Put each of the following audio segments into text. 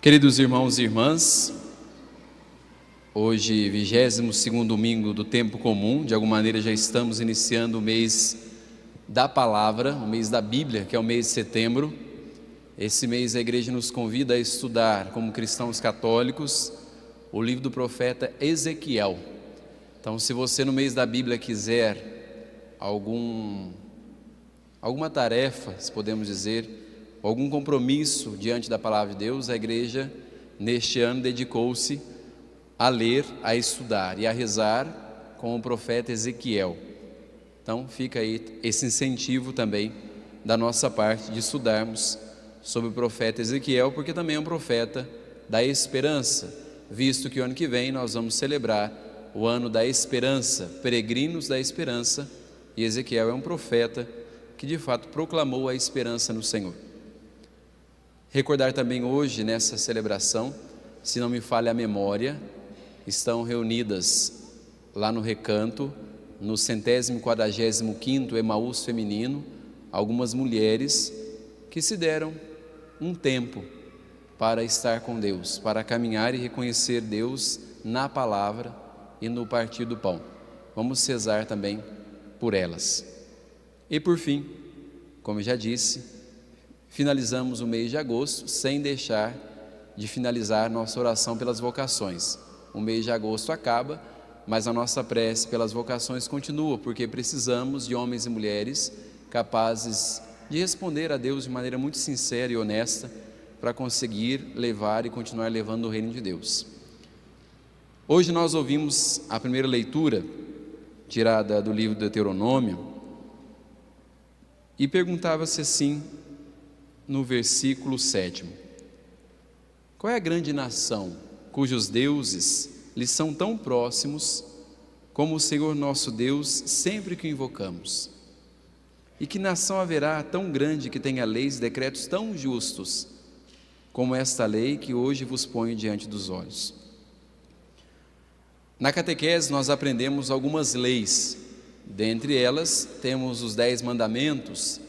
Queridos irmãos e irmãs, hoje, 22º domingo do tempo comum, de alguma maneira já estamos iniciando o mês da palavra, o mês da Bíblia, que é o mês de setembro. Esse mês a igreja nos convida a estudar, como cristãos católicos, o livro do profeta Ezequiel. Então, se você no mês da Bíblia quiser alguma tarefa, se podemos dizer, algum compromisso diante da palavra de Deus, a igreja neste ano dedicou-se a ler, a estudar e a rezar com o profeta Ezequiel. Então fica aí esse incentivo também da nossa parte de estudarmos sobre o profeta Ezequiel, porque também é um profeta da esperança, visto que o ano que vem nós vamos celebrar o ano da esperança, peregrinos da esperança, e Ezequiel é um profeta que de fato proclamou a esperança no Senhor. Recordar também hoje, nessa celebração, se não me falha a memória, estão reunidas lá no recanto, no 145º Emaús feminino, algumas mulheres que se deram um tempo para estar com Deus, para caminhar e reconhecer Deus na palavra e no partir do pão. Vamos rezar também por elas. E por fim, como eu já disse, finalizamos o mês de agosto sem deixar de finalizar nossa oração pelas vocações. O mês de agosto acaba, mas a nossa prece pelas vocações continua, porque precisamos de homens e mulheres capazes de responder a Deus de maneira muito sincera e honesta para conseguir levar e continuar levando o reino de Deus. Hoje nós ouvimos a primeira leitura, tirada do livro do Deuteronômio, e perguntava-se assim, no versículo 7: qual é a grande nação cujos deuses lhes são tão próximos como o Senhor nosso Deus sempre que o invocamos? E que nação haverá tão grande que tenha leis e decretos tão justos como esta lei que hoje vos ponho diante dos olhos? Na catequese nós aprendemos algumas leis, dentre elas temos os 10 mandamentos,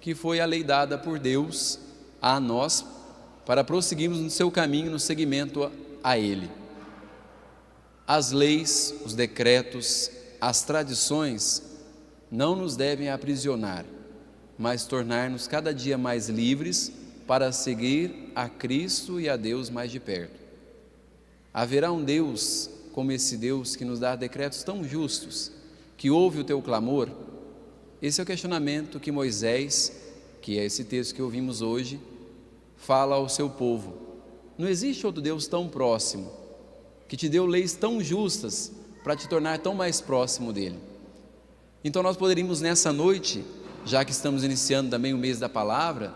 que foi a lei dada por Deus a nós para prosseguirmos no seu caminho, no seguimento a Ele. As leis, os decretos, as tradições não nos devem aprisionar, mas tornar-nos cada dia mais livres para seguir a Cristo e a Deus mais de perto. Haverá um Deus como esse Deus que nos dá decretos tão justos, que ouve o teu clamor? Esse é o questionamento que Moisés, que é esse texto que ouvimos hoje, fala ao seu povo. Não existe outro Deus tão próximo, que te deu leis tão justas para te tornar tão mais próximo dele. Então nós poderíamos nessa noite, já que estamos iniciando também o mês da palavra,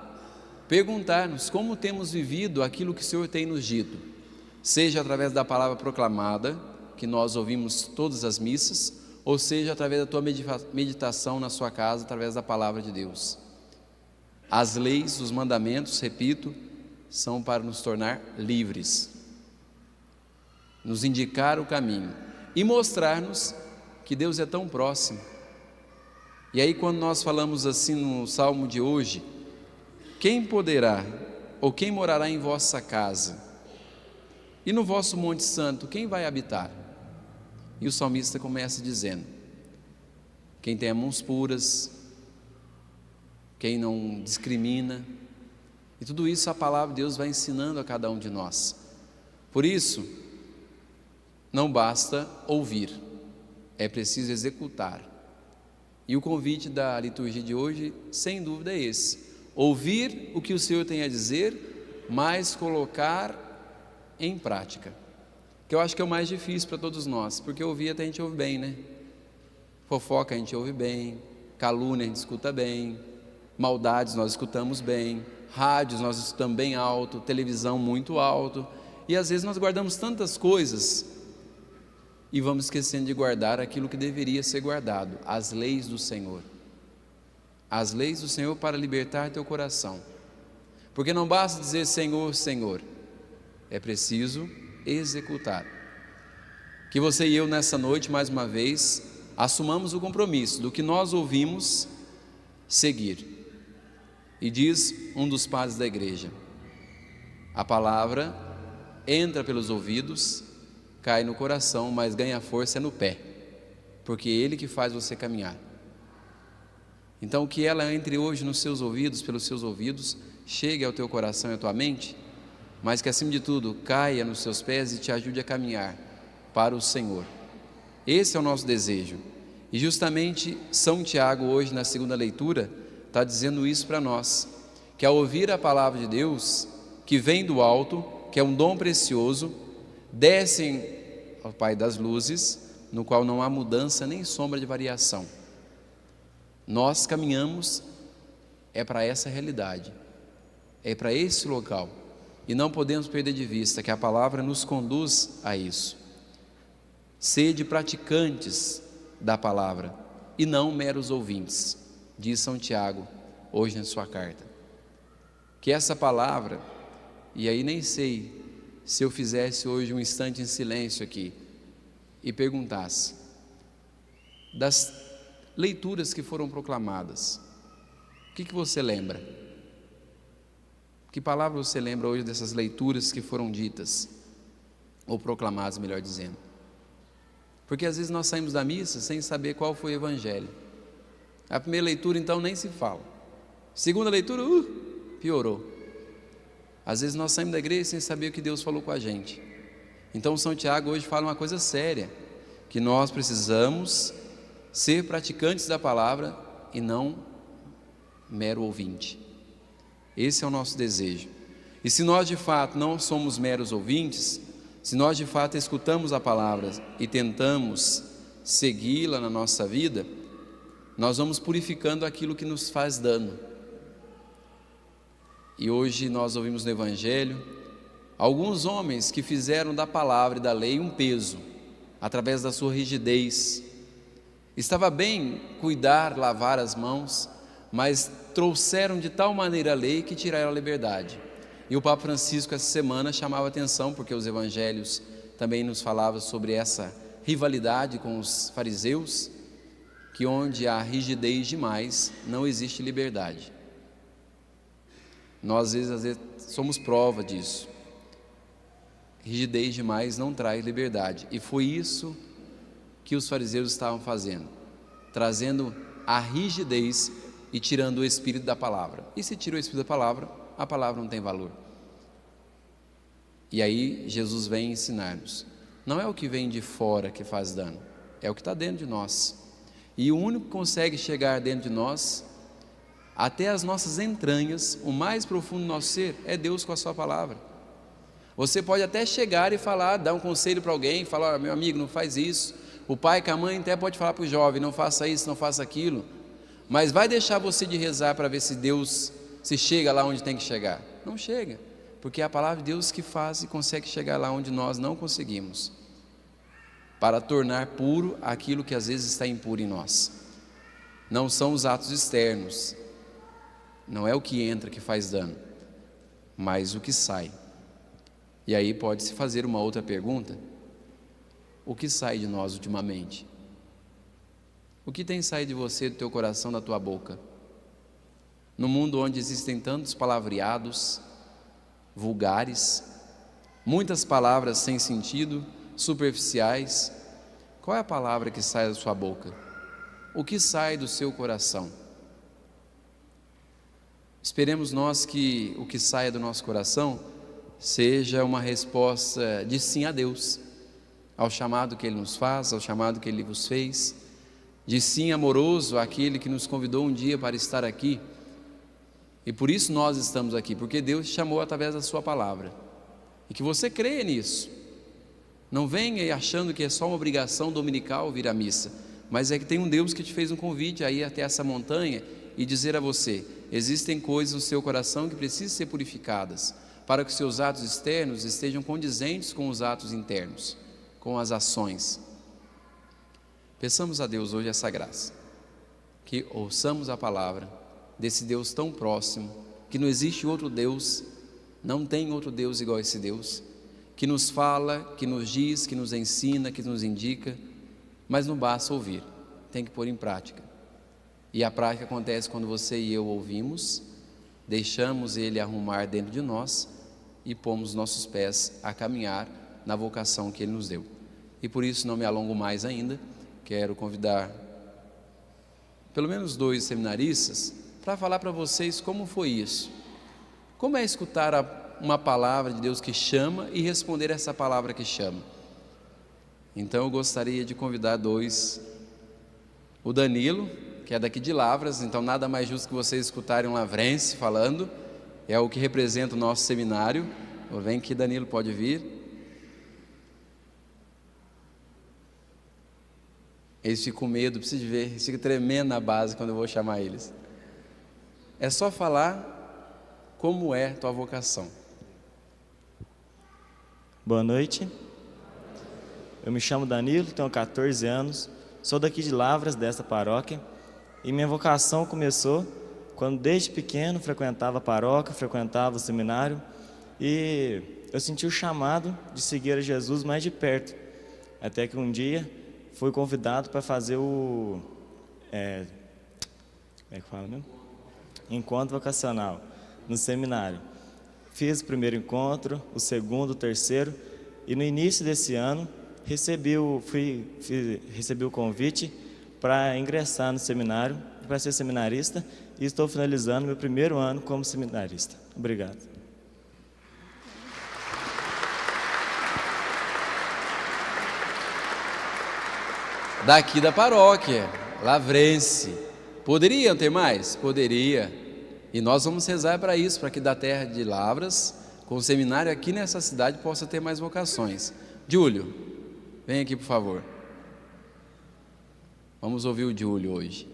perguntar-nos como temos vivido aquilo que o Senhor tem nos dito, seja através da palavra proclamada, que nós ouvimos todas as missas, ou seja através da tua meditação na sua casa, através da palavra de Deus. As leis, os mandamentos, repito, são para nos tornar livres, nos indicar o caminho e mostrar-nos que Deus é tão próximo. E aí quando nós falamos assim no salmo de hoje, quem poderá ou quem morará em vossa casa? E no vosso monte santo, quem vai habitar? E o salmista começa dizendo: quem tem as mãos puras, quem não discrimina. E tudo isso a palavra de Deus vai ensinando a cada um de nós. Por isso, não basta ouvir, é preciso executar. E o convite da liturgia de hoje, sem dúvida, é esse: ouvir o que o Senhor tem a dizer, mas colocar em prática, que eu acho que é o mais difícil para todos nós, porque ouvir até a gente ouve bem, né? Fofoca a gente ouve bem, calúnia a gente escuta bem, maldades nós escutamos bem, rádios nós escutamos bem alto, televisão muito alto, e às vezes nós guardamos tantas coisas e vamos esquecendo de guardar aquilo que deveria ser guardado, as leis do Senhor. As leis do Senhor para libertar teu coração, porque não basta dizer Senhor, Senhor, é preciso executar. Que você e eu nessa noite, mais uma vez, assumamos o compromisso do que nós ouvimos, seguir. E diz um dos padres da igreja: a palavra entra pelos ouvidos, cai no coração, mas ganha força no pé, porque é Ele que faz você caminhar. Então que ela entre hoje nos seus ouvidos, pelos seus ouvidos, chegue ao teu coração e à tua mente, mas que acima de tudo caia nos seus pés e te ajude a caminhar para o Senhor. Esse é o nosso desejo. E justamente São Tiago hoje na segunda leitura está dizendo isso para nós, que ao ouvir a palavra de Deus, que vem do alto, que é um dom precioso, descem ao Pai das luzes, no qual não há mudança nem sombra de variação. Nós caminhamos para essa realidade, é para esse local, e não podemos perder de vista que a palavra nos conduz a isso. Sede praticantes da palavra e não meros ouvintes, diz São Tiago hoje na sua carta. Que essa palavra, e aí nem sei se eu fizesse hoje um instante em silêncio aqui e perguntasse das leituras que foram proclamadas, o que você lembra? Que palavra você lembra hoje dessas leituras que foram ditas, ou proclamadas, melhor dizendo? Porque às vezes nós saímos da missa sem saber qual foi o evangelho. A primeira leitura então nem se fala, segunda leitura, piorou. Às vezes nós saímos da igreja sem saber o que Deus falou com a gente. Então São Tiago hoje fala uma coisa séria, que nós precisamos ser praticantes da palavra e não mero ouvinte. Esse é o nosso desejo. E se nós de fato não somos meros ouvintes, se nós de fato escutamos a palavra e tentamos segui-la na nossa vida, nós vamos purificando aquilo que nos faz dano. E hoje nós ouvimos no Evangelho alguns homens que fizeram da palavra e da lei um peso, através da sua rigidez. Estava bem cuidar, lavar as mãos, mas trouxeram de tal maneira a lei que tiraram a liberdade. E o Papa Francisco essa semana chamava atenção, porque os evangelhos também nos falavam sobre essa rivalidade com os fariseus, que onde há rigidez demais, não existe liberdade. Nós às vezes somos prova disso. Rigidez demais não traz liberdade, e foi isso que os fariseus estavam fazendo, trazendo a rigidez e tirando o espírito da palavra. E se tira o espírito da palavra, a palavra não tem valor. E aí Jesus vem ensinar-nos, não é o que vem de fora que faz dano, é o que está dentro de nós. E o único que consegue chegar dentro de nós, até as nossas entranhas, o mais profundo do nosso ser, é Deus com a sua palavra. Você pode até chegar e falar, dar um conselho para alguém, falar, meu amigo, não faz isso. O pai com a mãe até pode falar para o jovem, não faça isso, não faça aquilo, mas vai deixar você de rezar para ver se Deus se chega lá onde tem que chegar? Não chega, porque é a palavra de Deus que faz e consegue chegar lá onde nós não conseguimos, para tornar puro aquilo que às vezes está impuro em nós. Não são os atos externos, não é o que entra que faz dano, mas o que sai. E aí pode-se fazer uma outra pergunta: o que sai de nós ultimamente? O que tem saído de você, do teu coração, da tua boca? No mundo onde existem tantos palavreados vulgares, muitas palavras sem sentido, superficiais, qual é a palavra que sai da sua boca? O que sai do seu coração? Esperemos nós que o que saia do nosso coração seja uma resposta de sim a Deus, ao chamado que Ele nos faz, ao chamado que Ele vos fez, de sim amoroso àquele que nos convidou um dia para estar aqui. E por isso nós estamos aqui, porque Deus te chamou através da sua palavra, e que você creia nisso. Não venha achando que é só uma obrigação dominical vir à missa, mas é que tem um Deus que te fez um convite a ir até essa montanha e dizer a você: existem coisas no seu coração que precisam ser purificadas, para que os seus atos externos estejam condizentes com os atos internos, com as ações. Peçamos a Deus hoje essa graça, que ouçamos a palavra desse Deus tão próximo, que não existe outro Deus, não tem outro Deus igual a esse Deus, que nos fala, que nos diz, que nos ensina, que nos indica, mas não basta ouvir, tem que pôr em prática. E a prática acontece quando você e eu ouvimos, deixamos Ele arrumar dentro de nós e pomos nossos pés a caminhar na vocação que Ele nos deu. E por isso não me alongo mais ainda, quero convidar pelo menos 2 seminaristas para falar para vocês como foi isso. Como é escutar uma palavra de Deus que chama e responder essa palavra que chama. Então eu gostaria de convidar 2, o Danilo, que é daqui de Lavras, então nada mais justo que vocês escutarem um lavrense falando, é o que representa o nosso seminário. Vem aqui, Danilo, pode vir. Eles ficam com medo, preciso ver, eles ficam tremendo na base quando eu vou chamar eles. É só falar como é tua vocação. Boa noite, eu me chamo Danilo, tenho 14 anos, sou daqui de Lavras, desta paróquia, e minha vocação começou quando desde pequeno frequentava a paróquia, frequentava o seminário, e eu senti o chamado de seguir a Jesus mais de perto, até que um dia fui convidado para fazer o encontro vocacional no seminário. Fiz o primeiro encontro, o segundo, o terceiro, e no início desse ano recebi o convite para ingressar no seminário, para ser seminarista, e estou finalizando meu primeiro ano como seminarista. Obrigado. Daqui da paróquia, lavrense. Poderiam ter mais? Poderia. E nós vamos rezar para isso, para que da terra de Lavras, com o seminário aqui nessa cidade, possa ter mais vocações. Júlio, vem aqui por favor. Vamos ouvir o Júlio hoje.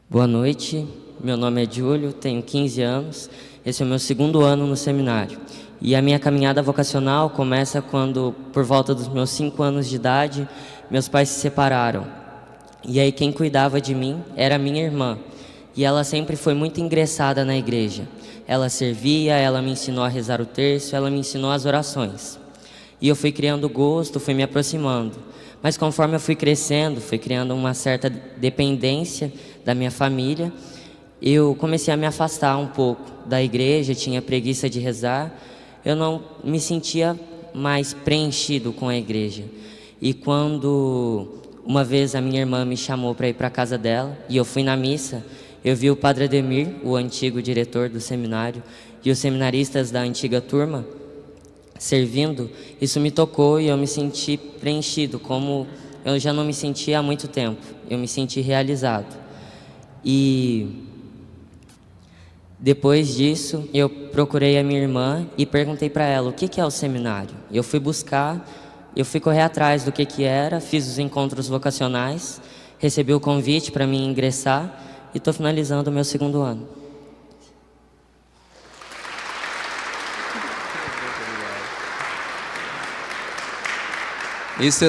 Boa noite, meu nome é Júlio, tenho 15 anos, esse é o meu segundo ano no seminário. E a minha caminhada vocacional começa quando, por volta dos meus 5 anos de idade, meus pais se separaram. E aí quem cuidava de mim era minha irmã. E ela sempre foi muito ingressada na igreja. Ela servia, ela me ensinou a rezar o terço, ela me ensinou as orações. E eu fui criando gosto, fui me aproximando. Mas conforme eu fui crescendo, fui criando uma certa dependência da minha família, eu comecei a me afastar um pouco da igreja, tinha preguiça de rezar, eu não me sentia mais preenchido com a igreja. E quando uma vez a minha irmã me chamou para ir para a casa dela, e eu fui na missa, eu vi o Padre Ademir, o antigo diretor do seminário, e os seminaristas da antiga turma servindo. Isso me tocou e eu me senti preenchido, como eu já não me sentia há muito tempo. Eu me senti realizado. E depois disso, eu procurei a minha irmã e perguntei para ela o que é o seminário. Eu fui buscar, eu fui correr atrás do que era, fiz os encontros vocacionais, recebi o convite para mim ingressar e estou finalizando o meu segundo ano. Isso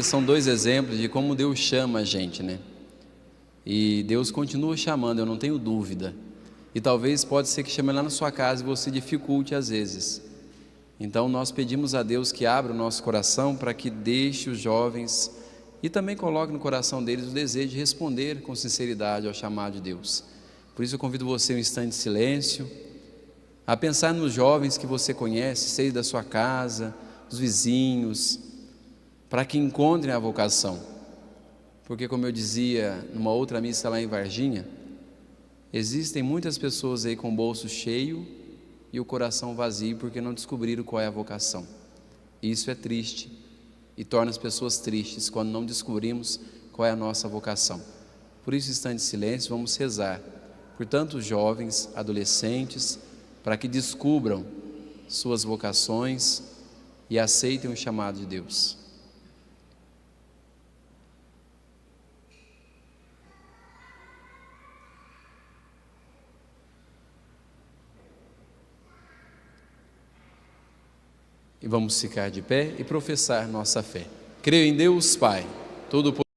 são dois exemplos de como Deus chama a gente, né? E Deus continua chamando, eu não tenho dúvida. E talvez pode ser que chame lá na sua casa e você dificulte às vezes. Então nós pedimos a Deus que abra o nosso coração para que deixe os jovens e também coloque no coração deles o desejo de responder com sinceridade ao chamado de Deus. Por isso eu convido você um instante de silêncio, a pensar nos jovens que você conhece, seja da sua casa, os vizinhos, para que encontrem a vocação. Porque, como eu dizia numa outra missa lá em Varginha, existem muitas pessoas aí com o bolso cheio e o coração vazio porque não descobriram qual é a vocação. E isso é triste e torna as pessoas tristes quando não descobrimos qual é a nossa vocação. Por isso, instante de silêncio, vamos rezar por tantos jovens, adolescentes, para que descubram suas vocações e aceitem o chamado de Deus. E vamos ficar de pé e professar nossa fé. Creio em Deus, Pai, Todo-Poderoso.